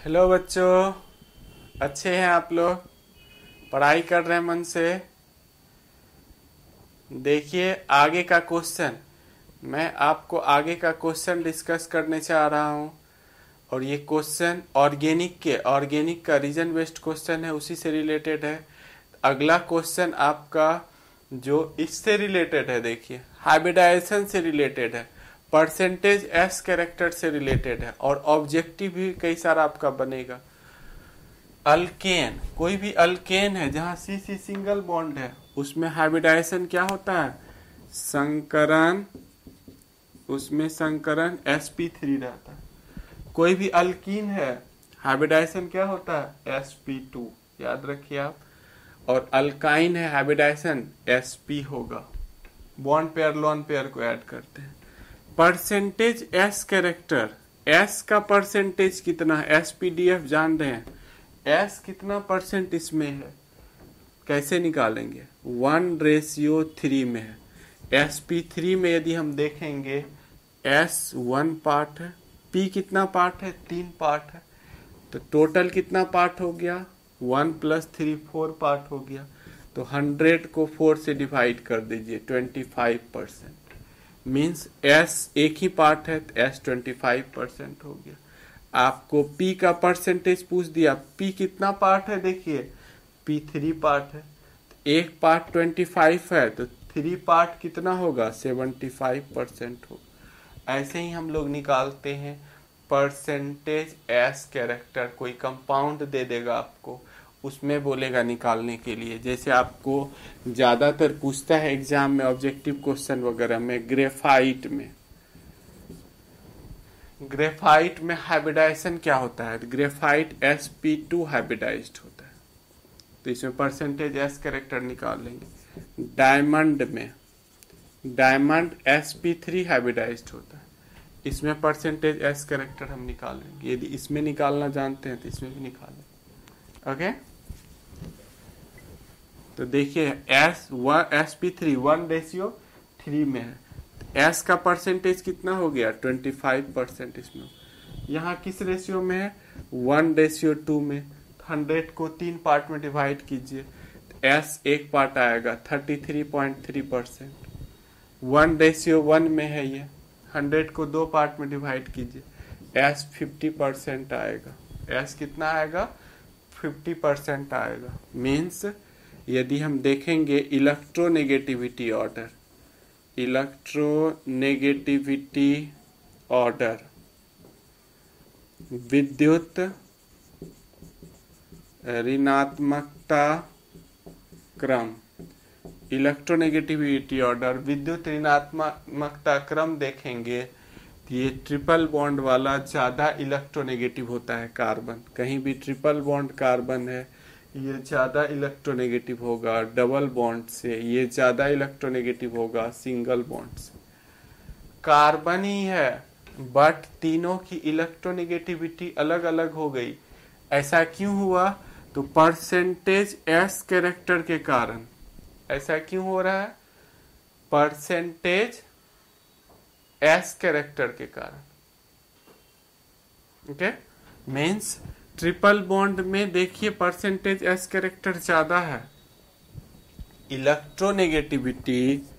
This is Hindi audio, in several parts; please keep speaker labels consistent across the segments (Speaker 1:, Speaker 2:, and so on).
Speaker 1: हेलो बच्चों। अच्छे हैं आप लोग? पढ़ाई कर रहे हैं मन से? देखिए आगे का क्वेश्चन। मैं आपको आगे का क्वेश्चन डिस्कस करने चाह रहा हूँ। और ये क्वेश्चन ऑर्गेनिक का रीजन बेस्ड क्वेश्चन है, उसी से रिलेटेड है। अगला क्वेश्चन आपका जो इससे रिलेटेड है, देखिए हाइब्रिडाइजेशन से रिलेटेड है, परसेंटेज एस कैरेक्टर से रिलेटेड है, और ऑब्जेक्टिव भी कई सारा आपका बनेगा। अल्केन, कोई भी अल्केन है जहां सी सी सिंगल बॉन्ड है, उसमें हाइब्रिडाइजेशन क्या होता है? संकरण। उसमें संकरण sp3 रहता है। कोई भी अल्कीन है, हाइब्रिडाइजेशन क्या होता है? sp2। याद रखिए आप। और अल्काइन है, हाइब्रिडाइजेशन sp होगा। बॉन्ड पेयर लोन पेयर को ऐड करते हैं। परसेंटेज एस कैरेक्टर, एस का परसेंटेज कितना है? एसपीडीएफ जान रहे हैं? एस कितना परसेंट इसमें है, कैसे निकालेंगे? 1:3 में है। sp3 में यदि हम देखेंगे, एस 1 पार्ट है, पी कितना पार्ट है? 3 पार्ट है। तो टोटल कितना पार्ट हो गया? 1 + 3 4 पार्ट हो गया। तो 100 को 4 से डिवाइड कर दीजिए, 25%। मीन्स एस एक ही पार्ट है, तो एस 25% हो गया। आपको पी का परसेंटेज पूछ दिया, पी कितना पार्ट है? देखिए पी 3 पार्ट है। तो एक पार्ट 25 है, तो 3 पार्ट कितना होगा? 75% होगा। ऐसे ही हम लोग निकालते हैं परसेंटेज एस कैरेक्टर। कोई कंपाउंड दे देगा आपको, उसमें बोलेगा निकालने के लिए। जैसे आपको ज्यादातर पूछता है एग्जाम में, ऑब्जेक्टिव क्वेश्चन वगैरह में, ग्रेफाइट में हाइब्रिडाइजेशन क्या होता है? ग्रेफाइट sp2 हाइब्रिडाइज्ड होता है, तो इसमें परसेंटेज एस कैरेक्टर निकाल लेंगे। डायमंड sp3 हाइब्रिडाइज्ड होता है, इसमें परसेंटेज एस कैरेक्टर हम निकाल लेंगे। यदि इसमें निकालना जानते हैं तो इसमें भी निकाल लेंगे। ओके, तो देखिए sp3 1:3 में है। एस का परसेंटेज कितना हो गया? 25% इसमें। यहाँ किस रेशियो में है? 1:2 में। 100 को 3 पार्ट में डिवाइड कीजिए, एस एक पार्ट आएगा, 33.3%। 1:1 में है ये। 100 को 2 पार्ट में डिवाइड कीजिए, एस 50% आएगा। एस कितना आएगा? 50% आएगा। मीन्स यदि हम देखेंगे इलेक्ट्रोनेगेटिविटी ऑर्डर, विद्युत ऋणात्मकता क्रम, इलेक्ट्रोनेगेटिविटी ऑर्डर विद्युत ऋणात्मकता क्रम देखेंगे, तो ये ट्रिपल बॉन्ड वाला ज्यादा इलेक्ट्रोनेगेटिव होता है। कार्बन, कहीं भी ट्रिपल बॉन्ड कार्बन है, ये ज्यादा इलेक्ट्रोनेगेटिव होगा डबल बॉन्ड से, ये ज्यादा इलेक्ट्रोनेगेटिव होगा सिंगल बॉन्ड से। कार्बन ही है, बट तीनों की इलेक्ट्रोनेगेटिविटी अलग अलग हो गई। ऐसा क्यों हुआ? तो परसेंटेज एस कैरेक्टर के कारण। ऐसा क्यों हो रहा है? परसेंटेज एस कैरेक्टर के कारण। ओके, मीन्स ट्रिपल बॉन्ड में देखिए परसेंटेज एस कैरेक्टर ज्यादा है। इलेक्ट्रोनेगेटिविटी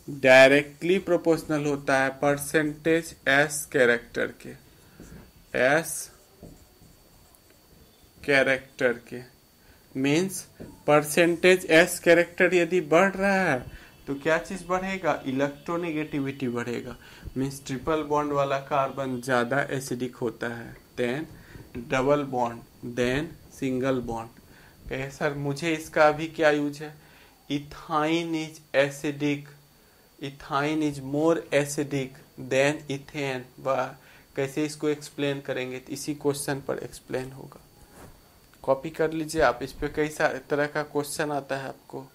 Speaker 1: डायरेक्टली प्रोपोर्शनल होता है परसेंटेज एस कैरेक्टर के। एस कैरेक्टर के मीन्स परसेंटेज एस कैरेक्टर यदि बढ़ रहा है तो क्या चीज बढ़ेगा? इलेक्ट्रोनेगेटिविटी बढ़ेगा। मीन्स ट्रिपल बॉन्ड वाला कार्बन ज्यादा एसिडिक होता है than double bond, than single bond. कहे सर मुझे इसका अभी क्या यूज है? Ethyne is acidic, ethyne is more acidic than ethane. कैसे इसको एक्सप्लेन करेंगे? तो इसी क्वेश्चन पर एक्सप्लेन होगा। कॉपी कर लीजिए आप, इस पे कई सारे तरह का क्वेश्चन आता है आपको।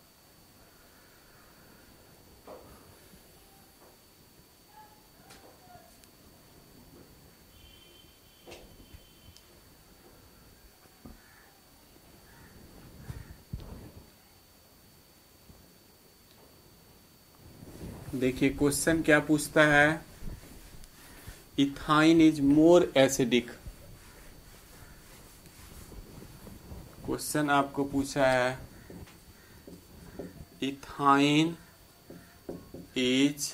Speaker 1: देखिए क्वेश्चन क्या पूछता है, ethyne is more acidic. Question आपको पूछा है ethyne is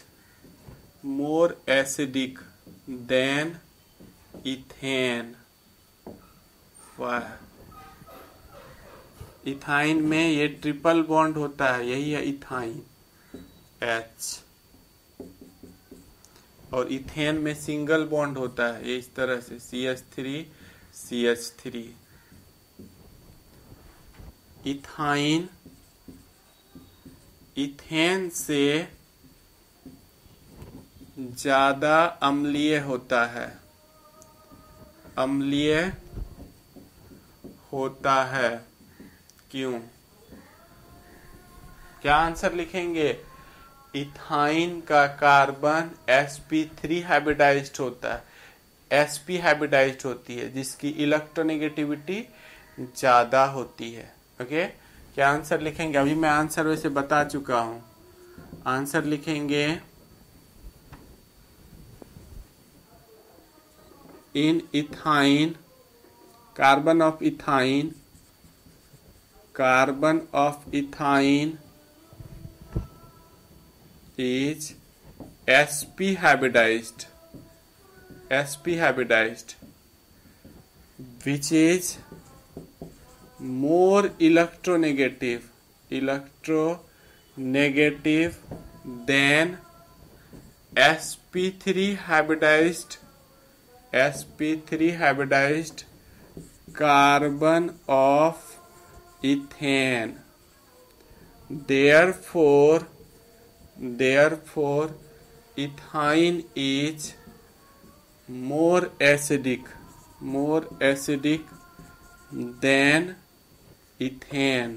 Speaker 1: more acidic than ethane. वाह, इथाइन में ये ट्रिपल बॉन्ड होता है, यही है इथाइन H, और इथेन में सिंगल बॉन्ड होता है, ये इस तरह से CH3 CH3। इथाइन इथेन से ज्यादा अम्लीय होता है, अम्लीय होता है। क्यों? क्या आंसर लिखेंगे? इथाइन का कार्बन sp3 हाइब्रिडाइज्ड होता है, sp हाइब्रिडाइज्ड होती है, जिसकी इलेक्ट्रोनेगेटिविटी ज्यादा होती है। ओके, क्या आंसर लिखेंगे? अभी मैं आंसर वैसे बता चुका हूं। आंसर लिखेंगे in ethyne carbon of ethyne, carbon of ethyne is sp hybridized, sp hybridized, which is more electronegative than sp3 hybridized, sp3 hybridized carbon of ethane. Therefore ethine is more acidic than ethane,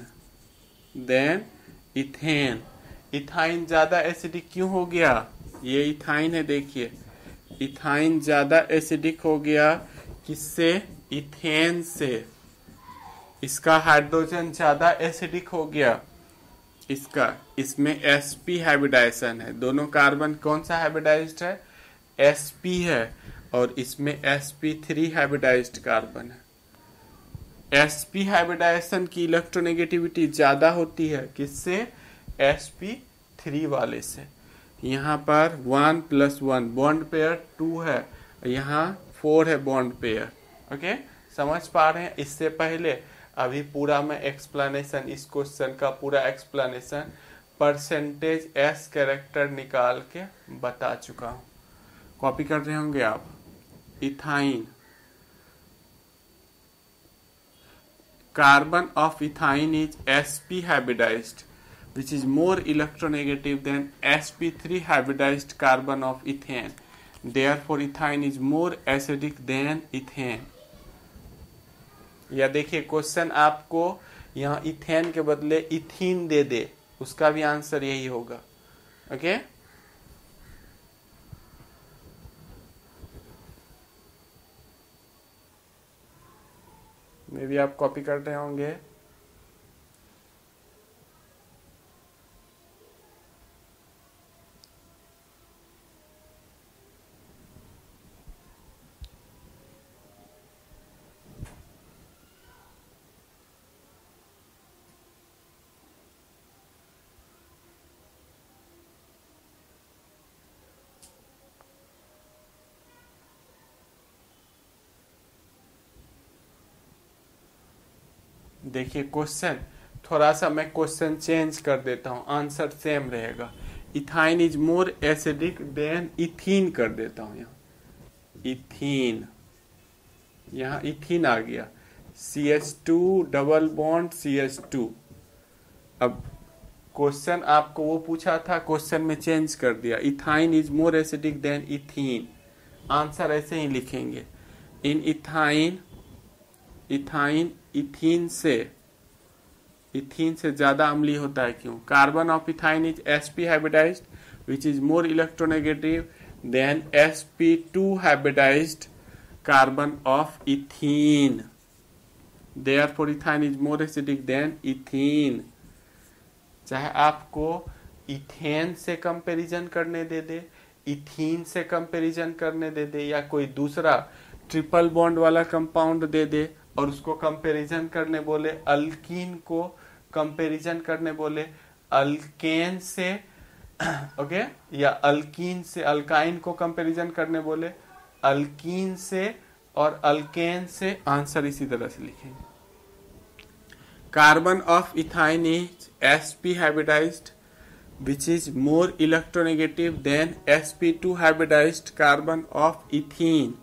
Speaker 1: ethyne ज्यादा एसिडिक क्यों हो गया? ये इथाइन है, देखिए इथाइन ज्यादा एसिडिक हो गया किससे? इथेन से। इसका हाइड्रोजन ज्यादा एसिडिक हो गया, इसका, इसमें sp हाइब्रिडाइजेशन है। दोनों कार्बन कौन सा हाइब्रिडाइज्ड है? sp है, और इसमें sp3 हाइब्रिडाइज्ड कार्बन है। sp हाइब्रिडाइजेशन की इलेक्ट्रोनेगेटिविटी ज्यादा होती है किससे? sp3 वाले से। यहाँ पर 1 + 1 बॉन्ड पेयर 2 है, यहाँ 4 है बॉन्ड पेयर। ओके, समझ पा रहे हैं? इससे पहले अभी पूरा मैं एक्सप्लेनेशन, इस क्वेश्चन का पूरा एक्सप्लेनेशन परसेंटेज S कैरेक्टर निकाल के बता चुका हूं। कॉपी कर रहे होंगे आप। Ethyne, carbon of ethyne is sp hybridised which is more electronegative than sp3 hybridized carbon of ethane. Therefore ethine is more acidic than ethane. या देखिए क्वेश्चन आपको यहाँ इथेन के बदले इथीन दे दे, उसका भी आंसर यही होगा। ओके, मे भी आप कॉपी कर रहे होंगे। देखिए क्वेश्चन, थोड़ा सा मैं क्वेश्चन चेंज कर देता हूं, आंसर सेम रहेगा। Ethyne is more acidic than ethene कर देता हूं। यहाँ इथीन, यहाँ इथीन आ गया, CH2 डबल बॉन्ड CH2। अब क्वेश्चन आपको वो पूछा था, क्वेश्चन में चेंज कर दिया, ethyne is more acidic than ethene. Answer ऐसे ही लिखेंगे, इन इथाइन, इथाइन इथीन से ज्यादा अम्लीय होता है। क्यों? Carbon of ethyne is sp hybridised which is more electronegative than sp2 hybridised carbon of ethene. Therefore ethyne is more acidic than ethene. चाहे आपको इथेन से कंपैरिजन करने दे दे इथीन से कंपैरिजन करने दे दे, या कोई दूसरा ट्रिपल बॉन्ड वाला कंपाउंड दे दे और उसको कंपैरिजन करने बोले, अल्कीन को कंपैरिजन करने बोले अल्केन से, ओके, या अल्कीन से अल्काइन को कंपैरिजन करने बोले अल्कीन से और अल्केन से, आंसर इसी तरह से लिखेंगे। Carbon of ethyne is sp hybridized which is more electronegative than sp2 hybridized carbon of ethene,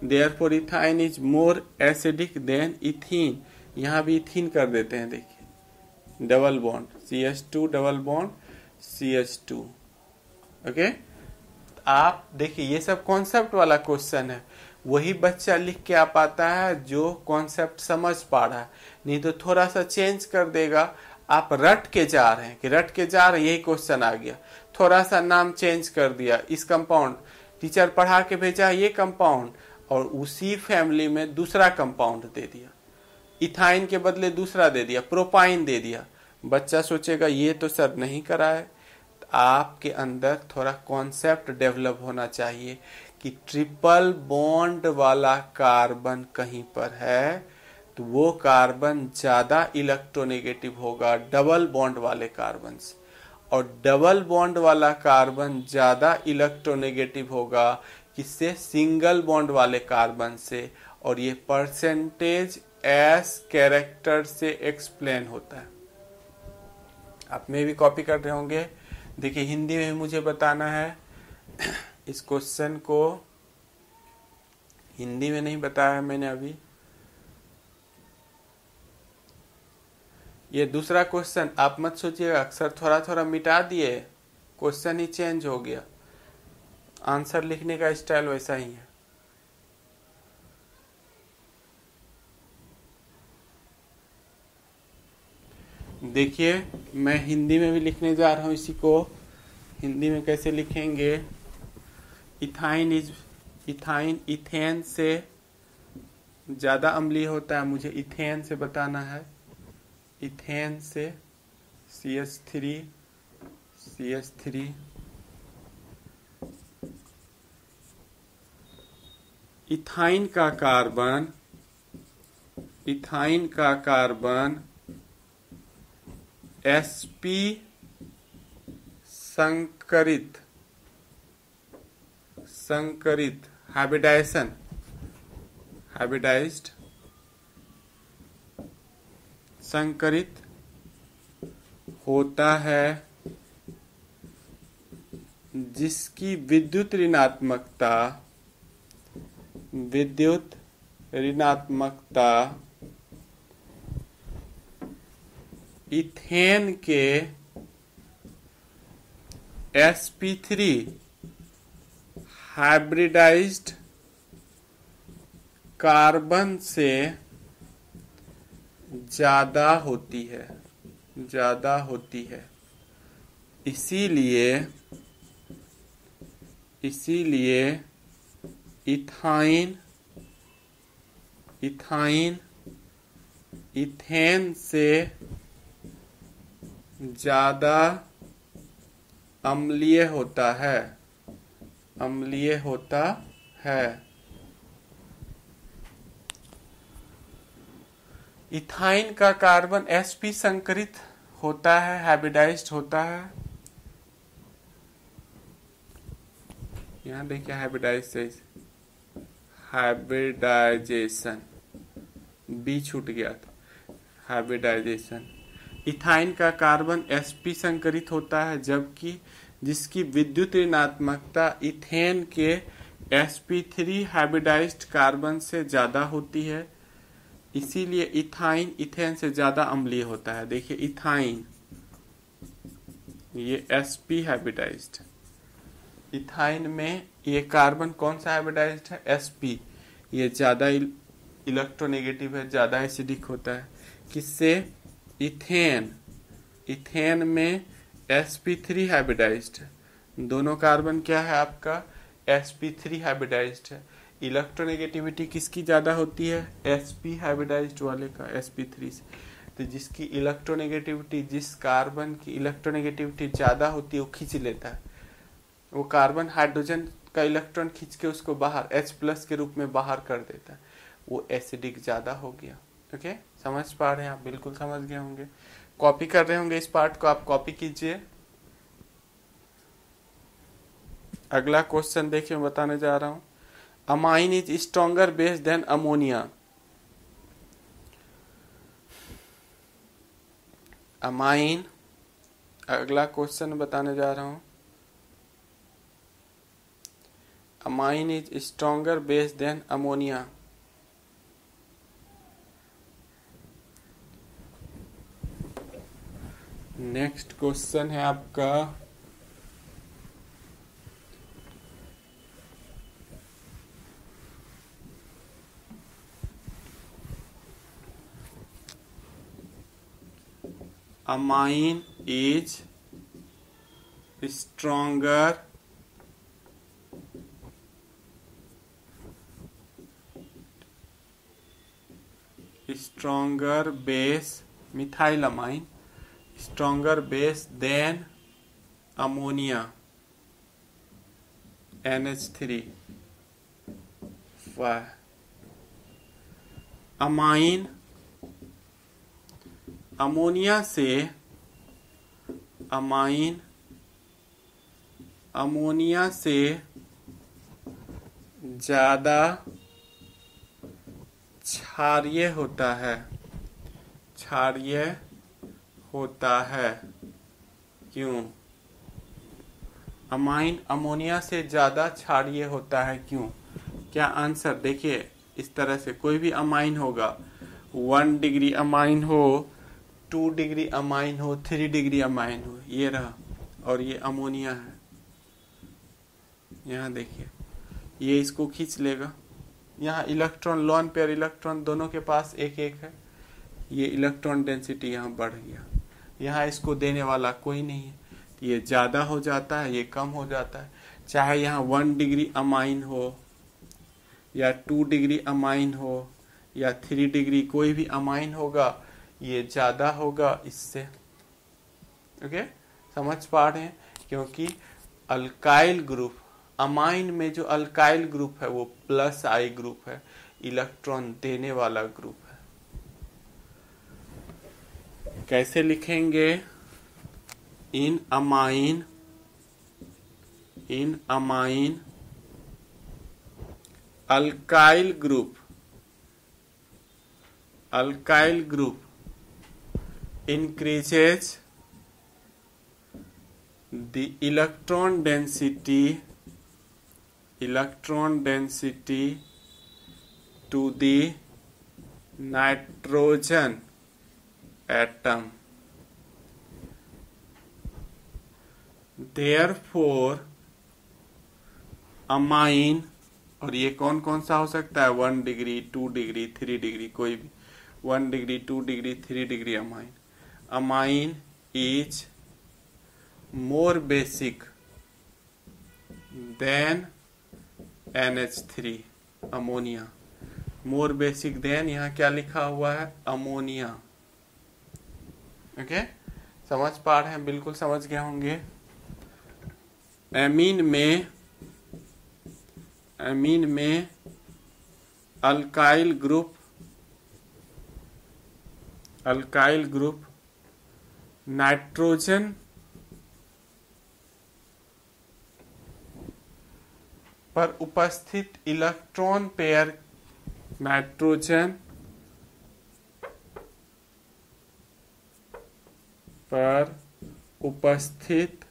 Speaker 1: therefore ethine is more acidic than ethene। यहाँ भी इथीन कर देते हैं, देखिए double bond CH2 double bond CH2, okay. आप देखिए ये सब कॉन्सेप्ट वाला क्वेश्चन है, वही बच्चा लिख के आ पाता है जो कॉन्सेप्ट समझ पा रहा है, नहीं तो थोड़ा सा चेंज कर देगा। आप रट के जा रहे हैं कि रट के जा रहे हैं, यही क्वेश्चन आ गया, थोड़ा सा नाम चेंज कर दिया, इस कंपाउंड टीचर पढ़ा के भेजा ये कंपाउंड और उसी फैमिली में दूसरा कंपाउंड दे दिया, इथाइन के बदले दूसरा दे दिया, प्रोपाइन दे दिया। बच्चा सोचेगा ये तो सर नहीं करा है। आपके अंदर थोड़ा कॉन्सेप्ट डेवलप होना चाहिए कि ट्रिपल बॉन्ड वाला कार्बन कहीं पर है तो वो कार्बन ज्यादा इलेक्ट्रोनेगेटिव होगा डबल बॉन्ड वाले कार्बन से, और डबल बॉन्ड वाला कार्बन ज्यादा इलेक्ट्रोनेगेटिव होगा किससे, सिंगल बॉन्ड वाले कार्बन से, और ये परसेंटेज एस कैरेक्टर से एक्सप्लेन होता है। आप में भी कॉपी कर रहे होंगे, देखिए हिंदी में मुझे बताना है, इस क्वेश्चन को हिंदी में नहीं बताया मैंने अभी। ये दूसरा क्वेश्चन आप मत सोचिएगा अक्सर थोड़ा थोड़ा मिटा दिए, क्वेश्चन ही चेंज हो गया, आंसर लिखने का स्टाइल वैसा ही है। देखिए मैं हिंदी में भी लिखने जा रहा हूं इसी को। हिंदी में कैसे लिखेंगे, इथाइन इथेन से ज्यादा अम्लीय होता है, मुझे इथेन से बताना है, इथेन से CH3 इथाइन का कार्बन sp संकरित हाइब्रिडाइज्ड संकरित होता है जिसकी विद्युत ऋणात्मकता इथेन के sp3 हाइब्रिडाइज्ड कार्बन से ज्यादा होती है। इसीलिए इथाइन इथेन से ज्यादा अम्लीय होता है। इथाइन का कार्बन sp संकरित होता है, हाइब्रिडाइज्ड होता है। यहां देखिए हाइब्रिडाइजेशन बी छूट गया था, हाइब्रिडाइजेशन। इथाइन का कार्बन sp संकरित होता है जबकि जिसकी विद्युत ऋणात्मकता इथेन के sp3 हाइब्रिडाइज्ड कार्बन से ज्यादा होती है, इसीलिए इथाइन इथेन से ज्यादा अम्लीय होता है। देखिए इथाइन ये sp हाइब्रिडाइज्ड, इथाइन में ये कार्बन कौन सा हाइब्रिडाइज्ड है, sp, ये ज्यादा इलेक्ट्रोनेगेटिव है, ज्यादा एसिडिक होता है। किससे, इथेन में sp3 हाइब्रिडाइज्ड है, दोनों कार्बन क्या है आपका sp3 हाइब्रिडाइज्ड है। इलेक्ट्रोनेगेटिविटी किसकी ज्यादा होती है, sp हाइब्रिडाइज्ड वाले का sp3 से। तो जिसकी इलेक्ट्रोनेगेटिविटी, जिस कार्बन की इलेक्ट्रोनेगेटिविटी ज्यादा होती है वो खींच लेता है, वो कार्बन हाइड्रोजन का इलेक्ट्रॉन खींच के उसको बाहर H+ के रूप में बाहर कर देता है, वो एसिडिक ज़्यादा हो गया। ओके, समझ पा रहे हैं आप? बिल्कुल समझ गए होंगे। कॉपी कर रहे होंगे इस पार्ट को, आप कॉपी कीजिए। अगला क्वेश्चन देखिए, मैं बताने जा रहा हूँ। Amine is stronger base than ammonia. Amine, अगला क्वेश्चन बताने जा रहा हूँ। Amine is stronger base than ammonia. Next question है आपका, amine is stronger base, methylamine stronger base than ammonia NH3। why? Amine ammonia से ज़्यादा क्षारीय होता है। क्यों? अमाइन अमोनिया से ज़्यादा क्षारीय होता है, क्यों? क्या आंसर? देखिए, इस तरह से कोई भी अमाइन होगा, 1 डिग्री अमाइन हो, 2 डिग्री अमाइन हो, 3 डिग्री अमाइन हो, ये रहा, और ये अमोनिया है। यहाँ देखिए, ये इसको खींच लेगा। यहाँ इलेक्ट्रॉन, लोन पेयर इलेक्ट्रॉन दोनों के पास एक एक है, ये इलेक्ट्रॉन डेंसिटी यहाँ बढ़ गया। यहाँ इसको देने वाला कोई नहीं है, ये ज़्यादा हो जाता है, ये कम हो जाता है। चाहे यहाँ 1 डिग्री अमाइन हो, या 2 डिग्री अमाइन हो, या 3 डिग्री, कोई भी अमाइन होगा, ये ज़्यादा होगा इससे। ओके, समझ पा रहे हैं? क्योंकि अल्काइल ग्रुप, अमाइन में जो अल्काइल ग्रुप है वो +I ग्रुप है, इलेक्ट्रॉन देने वाला ग्रुप है। कैसे लिखेंगे? In amine alkyl group increases the electron density to the nitrogen atom. Therefore amine, और ये कौन कौन सा हो सकता है? 1 डिग्री, 2 डिग्री, 3 डिग्री, कोई भी 1 degree, 2 degree, 3 degree amine is more basic than NH3 ammonia. More basic than, यहाँ क्या लिखा हुआ है? अमोनिया। ओके, समझ पा रहे हैं? बिल्कुल समझ गए होंगे। एमीन में अल्काइल ग्रुप नाइट्रोजन पर उपस्थित इलेक्ट्रॉन पेयर, नाइट्रोजन पर उपस्थित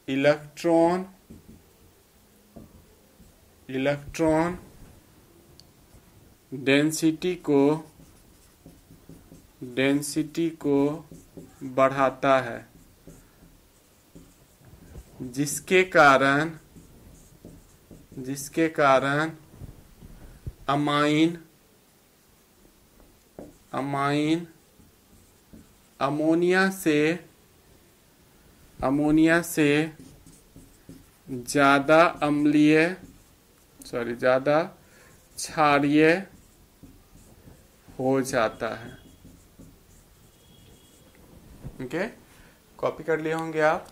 Speaker 1: इलेक्ट्रॉन डेंसिटी को बढ़ाता है, जिसके कारण अमाइन अमोनिया से ज़्यादा क्षारीय हो जाता है। ओके, कॉपी कर लिए होंगे आप।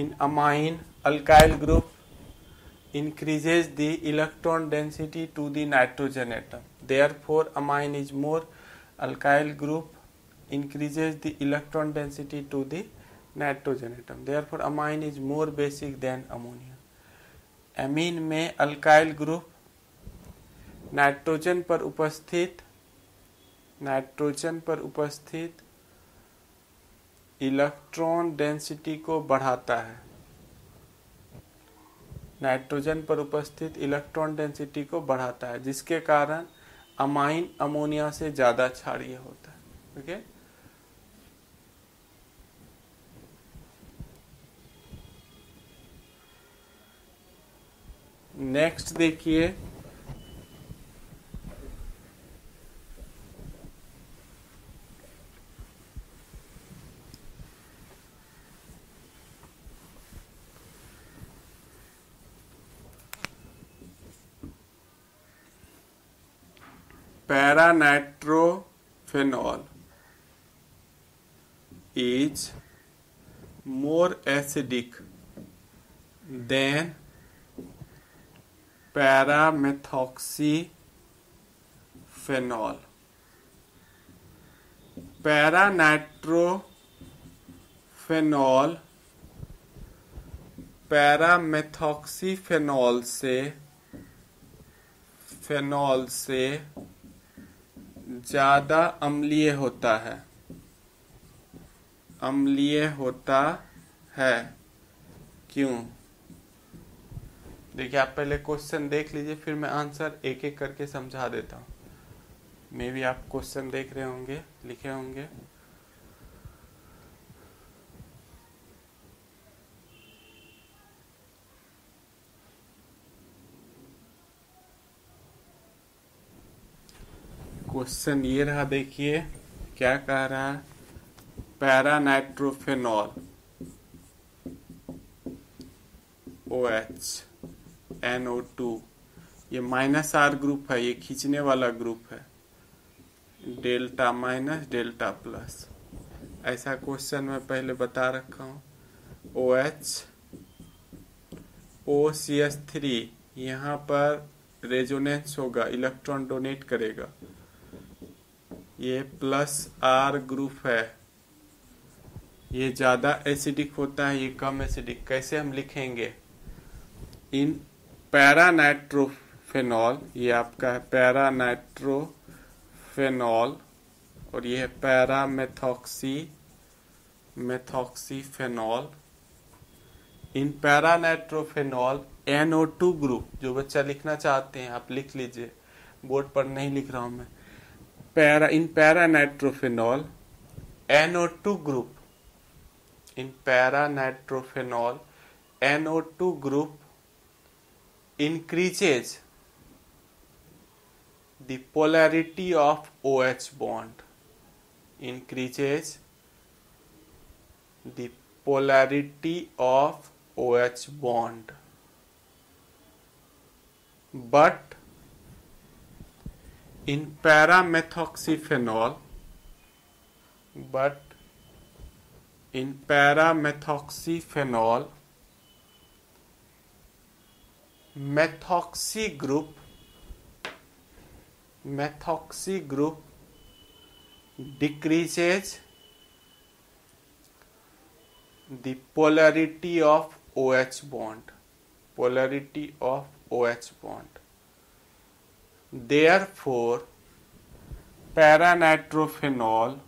Speaker 1: in amine alkyl group increases the electron density to the nitrogen atom. Therefore, amine is more alkyl group increases the electron density to the nitrogen atom. Therefore, amine is more basic than ammonia. amine में alkyl group नाइट्रोजन पर उपस्थित इलेक्ट्रॉन डेंसिटी को बढ़ाता है। नाइट्रोजन पर उपस्थित इलेक्ट्रॉन डेंसिटी को बढ़ाता है, जिसके कारण अमाइन अमोनिया से ज्यादा क्षारीय होता है। ओके, नेक्स्ट देखिए, Para-nitrophenol is more acidic than para-methoxyphenol. Para-methoxyphenol से ज्यादा अम्लीय होता है। क्यों? देखिए, आप पहले क्वेश्चन देख लीजिए, फिर मैं आंसर एक एक करके समझा देता हूँ। मे भी आप क्वेश्चन देख रहे होंगे, लिखे होंगे। क्वेश्चन ये रहा, देखिए क्या कह रहा है। पैरानाइट्रोफेनॉल OH NO2, ये -R ग्रुप है, ये खींचने वाला ग्रुप है, डेल्टा माइनस डेल्टा प्लस। ऐसा क्वेश्चन मैं पहले बता रखा हूँ। OH OCH3, यहाँ पर रेजोनेंस होगा, इलेक्ट्रॉन डोनेट करेगा। ये +R ग्रुप है, ये ज्यादा एसिडिक होता है, ये कम एसिडिक। कैसे हम लिखेंगे? इन पैरानाइट्रोफेनॉल, ये आपका है पैरानाइट्रोफेनॉल, और ये है पैरामेथॉक्सीफेनॉल। इन पैरानाइट्रोफेनॉल NO2 ग्रुप, जो बच्चा लिखना चाहते हैं आप लिख लीजिए, बोर्ड पर नहीं लिख रहा हूं मैं। In paranitrophenol NO2 group, in paranitrophenol NO2 group increases the polarity of OH bond, increases the polarity of OH bond, but in paramethoxyphenol, methoxy group decreases the polarity of OH bond, therefore paranitrophenol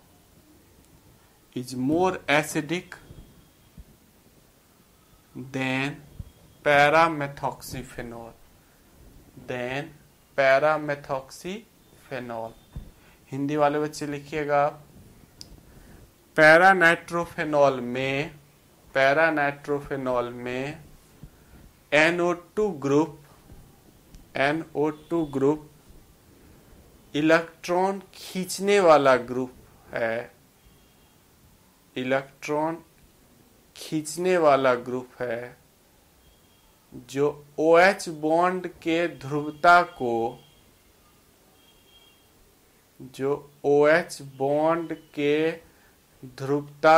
Speaker 1: is more acidic than paramethoxyphenol. Hindi वाले बच्चे लिखिएगा, पैरानाइट्रोफेनॉल में NO2 ग्रुप इलेक्ट्रॉन खींचने वाला ग्रुप है, जो OH बॉन्ड के ध्रुवता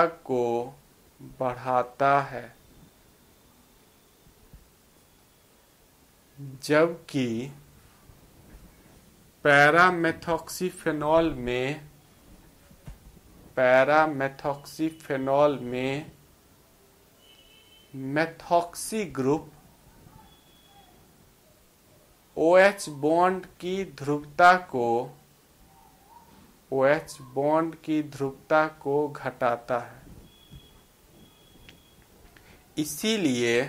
Speaker 1: को बढ़ाता है। जबकि पैरामेथॉक्सीफेनॉल में मेथॉक्सी ग्रुप OH बॉन्ड की ध्रुवता को घटाता है। इसीलिए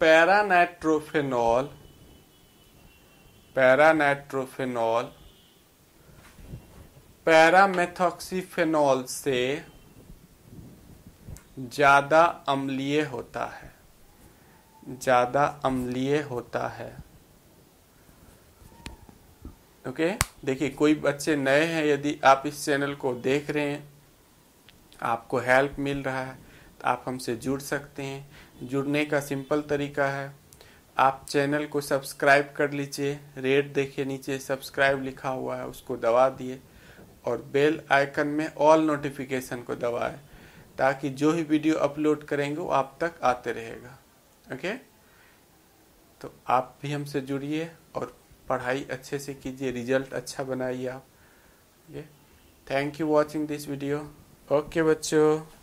Speaker 1: पैरानाइट्रोफेनॉल पैरामेथॉक्सीफेनॉल से ज्यादा अम्लीय होता है। ओके, देखिए कोई बच्चे नए हैं, यदि आप इस चैनल को देख रहे हैं, आपको हेल्प मिल रहा है, तो आप हमसे जुड़ सकते हैं। जुड़ने का सिंपल तरीका है, आप चैनल को सब्सक्राइब कर लीजिए। रेड देखिए नीचे सब्सक्राइब लिखा हुआ है, उसको दबा दिए और बेल आइकन में ऑल नोटिफिकेशन को दबाएं, ताकि जो ही वीडियो अपलोड करेंगे वो आप तक आते रहेगा। ओके, तो आप भी हमसे जुड़िए और पढ़ाई अच्छे से कीजिए, रिजल्ट अच्छा बनाइए आप। Thank you watching this video. Okay बच्चों।